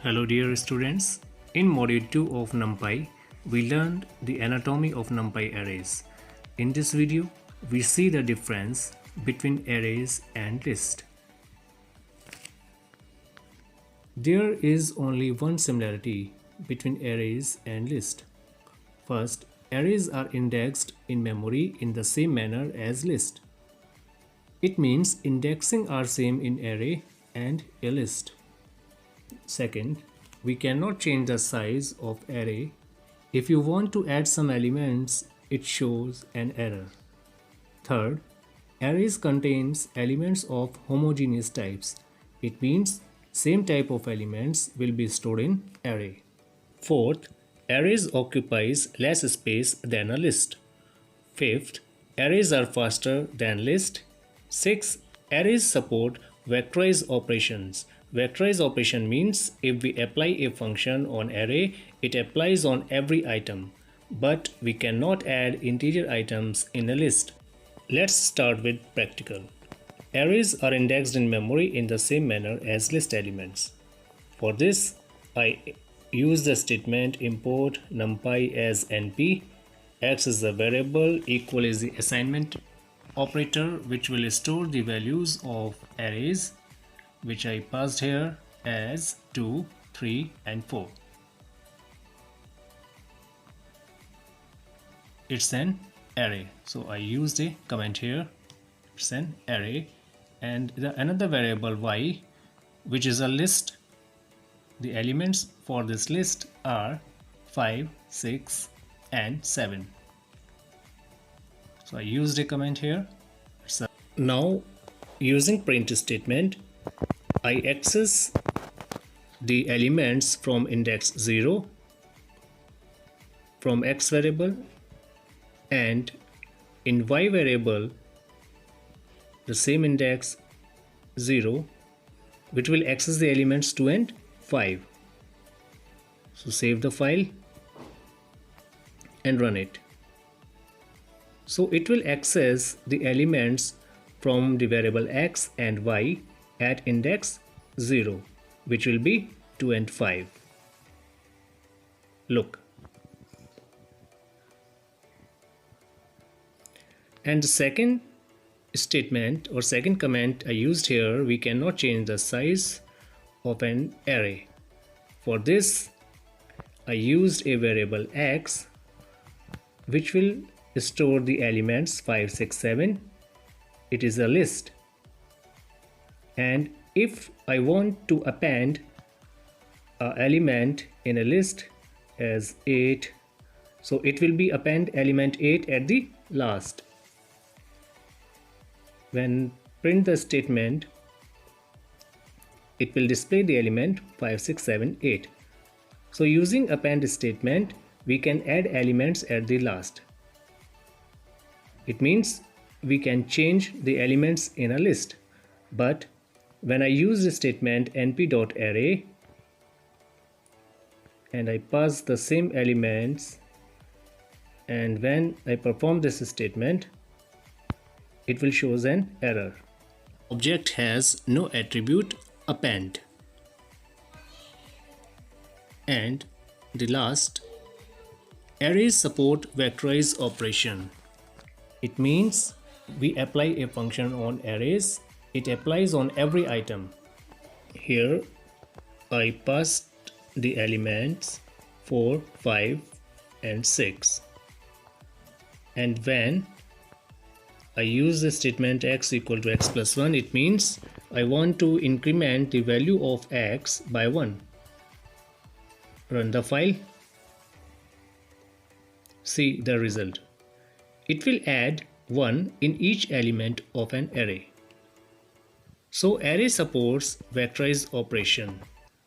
Hello dear students, in Module 2 of Numpy, we learned the anatomy of Numpy arrays. In this video, we see the difference between arrays and lists. There is only one similarity between arrays and lists. First, arrays are indexed in memory in the same manner as lists. It means indexing are same in array and a list. Second, we cannot change the size of array. If you want to add some elements, it shows an error. Third, arrays contains elements of homogeneous types. It means same type of elements will be stored in array. Fourth, arrays occupies less space than a list. Fifth, arrays are faster than list. Sixth, arrays support vectorized operations. Vectorized operation means if we apply a function on array, it applies on every item, but we cannot add integer items in a list. Let's start with practical. Arrays are indexed in memory in the same manner as list elements. For this, I use the statement import numpy as np. X is the variable, equal is the assignment operator which will store the values of arrays, which I passed here as 2, 3 and 4. It's an array, so I used a comment here. It's an array, and another variable y, which is a list. The elements for this list are 5, 6 and 7. So I used a comment here. Now using print statement, I access the elements from index 0 from x variable, and in y variable the same index 0, which will access the elements 2 and 5. So save the file and run it. So it will access the elements from the variable x and y at index 0, which will be 2 and 5. Look. And the second statement or second comment I used here, we cannot change the size of an array. For this, I used a variable x, which will store the elements 5, 6, 7. It is a list. And if I want to append an element in a list as 8, so it will be append element 8 at the last. When print the statement, it will display the element 5, 6, 7, 8. So using append statement, we can add elements at the last. It means we can change the elements in a list, but when I use the statement np.array and I pass the same elements, and when I perform this statement, it will show an error. Object has no attribute append. And the last, arrays support vectorized operation. It means we apply a function on arrays, it applies on every item. Here I passed the elements 4, 5 and 6, and when I use the statement x equal to x plus 1, it means I want to increment the value of x by 1. Run the file. See the result. It will add 1 in each element of an array. So array supports vectorized operation.